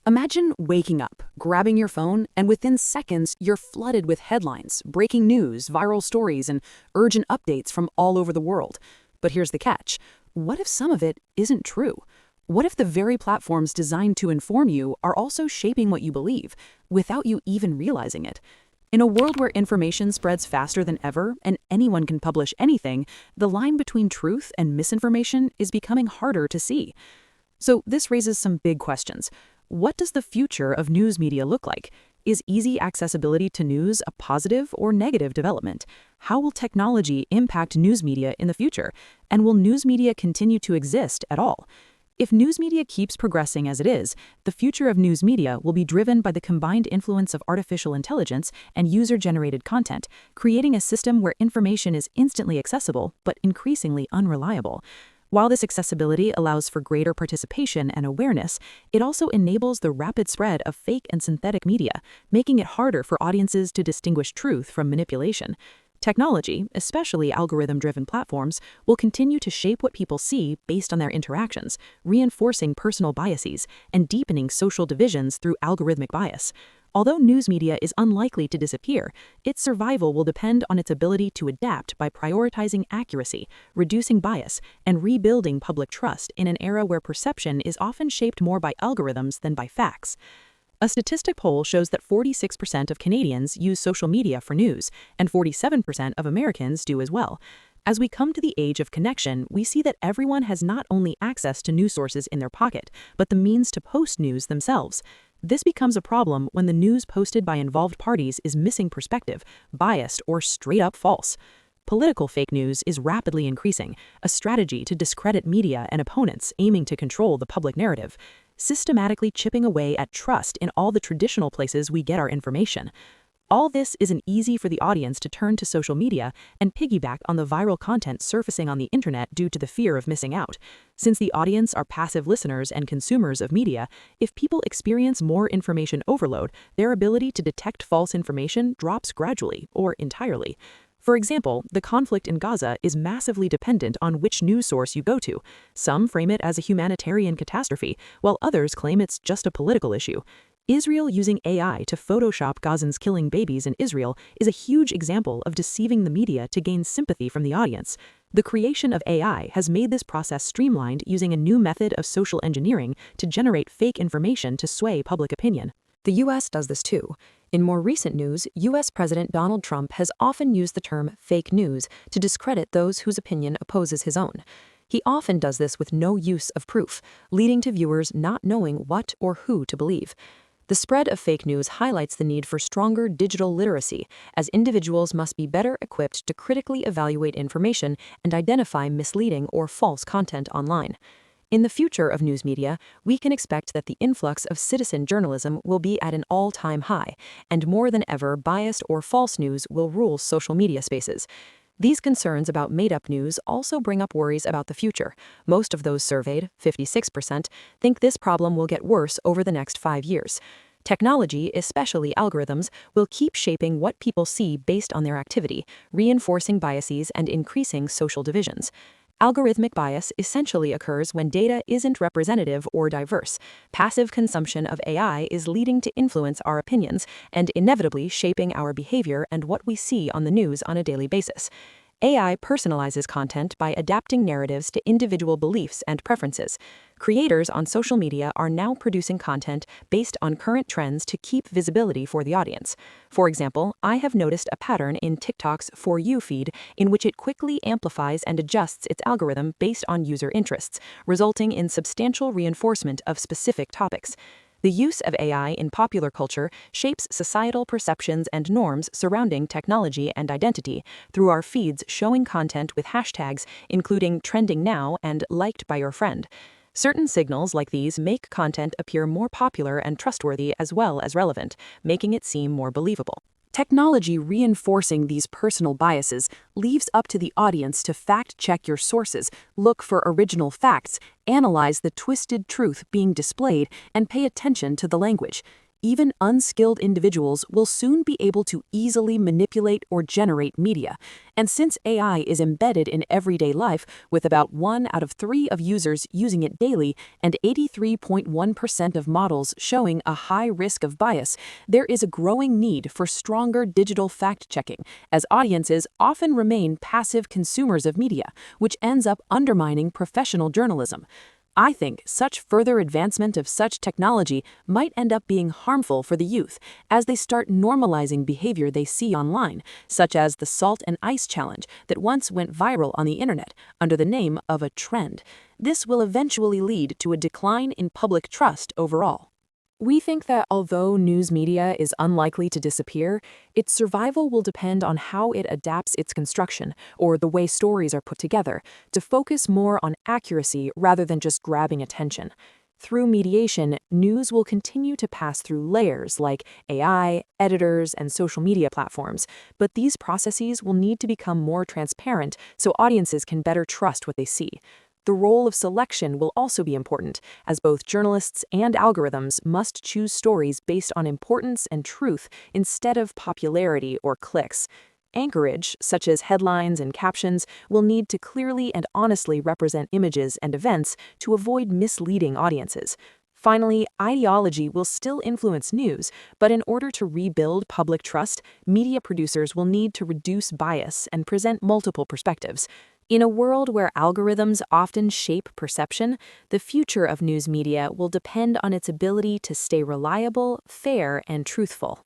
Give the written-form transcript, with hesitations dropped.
Imagine waking up, grabbing your phone, and within seconds, you're flooded with headlines, breaking news, viral stories, and urgent updates from all over the world. But here's the catch. What if some of it isn't true? What if the very platforms designed to inform you are also shaping what you believe, without you even realizing it? In a world where information spreads faster than ever and anyone can publish anything, the line between truth and misinformation is becoming harder to see. So this raises some big questions. What does the future of news media look like? Is easy accessibility to news a positive or negative development? How will technology impact news media in the future? And will news media continue to exist at all? If news media keeps progressing as it is, the future of news media will be driven by the combined influence of artificial intelligence and user-generated content, creating a system where information is instantly accessible but increasingly unreliable. While this accessibility allows for greater participation and awareness, it also enables the rapid spread of fake and synthetic media, making it harder for audiences to distinguish truth from manipulation. Technology, especially algorithm-driven platforms, will continue to shape what people see based on their interactions, reinforcing personal biases and deepening social divisions through algorithmic bias. Although news media is unlikely to disappear, its survival will depend on its ability to adapt by prioritizing accuracy, reducing bias, and rebuilding public trust in an era where perception is often shaped more by algorithms than by facts. A statistic poll shows that 46% of Canadians use social media for news, and 47% of Americans do as well. As we come to the age of connection, we see that everyone has not only access to news sources in their pocket, but the means to post news themselves. This becomes a problem when the news posted by involved parties is missing perspective, biased, or straight up false. Political fake news is rapidly increasing, a strategy to discredit media and opponents aiming to control the public narrative, systematically chipping away at trust in all the traditional places we get our information. All this isn't easy for the audience to turn to social media and piggyback on the viral content surfacing on the internet due to the fear of missing out. Since the audience are passive listeners and consumers of media, if people experience more information overload, their ability to detect false information drops gradually or entirely. For example, the conflict in Gaza is massively dependent on which news source you go to. Some frame it as a humanitarian catastrophe, while others claim it's just a political issue. Israel using AI to Photoshop Gazans killing babies in Israel is a huge example of deceiving the media to gain sympathy from the audience. The creation of AI has made this process streamlined using a new method of social engineering to generate fake information to sway public opinion. The US does this too. In more recent news, US President Donald Trump has often used the term fake news to discredit those whose opinion opposes his own. He often does this with no use of proof, leading to viewers not knowing what or who to believe. The spread of fake news highlights the need for stronger digital literacy, as individuals must be better equipped to critically evaluate information and identify misleading or false content online. In the future of news media, we can expect that the influx of citizen journalism will be at an all-time high, and more than ever, biased or false news will rule social media spaces. These concerns about made-up news also bring up worries about the future. Most of those surveyed, 56%, think this problem will get worse over the next 5 years. Technology, especially algorithms, will keep shaping what people see based on their activity, reinforcing biases and increasing social divisions. Algorithmic bias essentially occurs when data isn't representative or diverse. Passive consumption of AI is leading to influence our opinions and inevitably shaping our behavior and what we see on the news on a daily basis. AI personalizes content by adapting narratives to individual beliefs and preferences. Creators on social media are now producing content based on current trends to keep visibility for the audience. For example, I have noticed a pattern in TikTok's For You feed in which it quickly amplifies and adjusts its algorithm based on user interests, resulting in substantial reinforcement of specific topics. The use of AI in popular culture shapes societal perceptions and norms surrounding technology and identity through our feeds showing content with hashtags including trending now and liked by your friend. Certain signals like these make content appear more popular and trustworthy as well as relevant, making it seem more believable. Technology reinforcing these personal biases leaves up to the audience to fact-check your sources, look for original facts, analyze the twisted truth being displayed, and pay attention to the language. even unskilled individuals will soon be able to easily manipulate or generate media. And since AI is embedded in everyday life, with about 1 out of 3 of users using it daily and 83.1% of models showing a high risk of bias, there is a growing need for stronger digital fact-checking, as audiences often remain passive consumers of media, which ends up undermining professional journalism. I think such further advancement of such technology might end up being harmful for the youth as they start normalizing behavior they see online, such as the salt and ice challenge that once went viral on the internet under the name of a trend. This will eventually lead to a decline in public trust overall. We think that although news media is unlikely to disappear, its survival will depend on how it adapts its construction, or the way stories are put together, to focus more on accuracy rather than just grabbing attention. Through mediation, news will continue to pass through layers like AI, editors, and social media platforms, but these processes will need to become more transparent so audiences can better trust what they see. The role of selection will also be important, as both journalists and algorithms must choose stories based on importance and truth instead of popularity or clicks. Anchorage, such as headlines and captions, will need to clearly and honestly represent images and events to avoid misleading audiences. Finally, ideology will still influence news, but in order to rebuild public trust, media producers will need to reduce bias and present multiple perspectives. In a world where algorithms often shape perception, the future of news media will depend on its ability to stay reliable, fair, and truthful.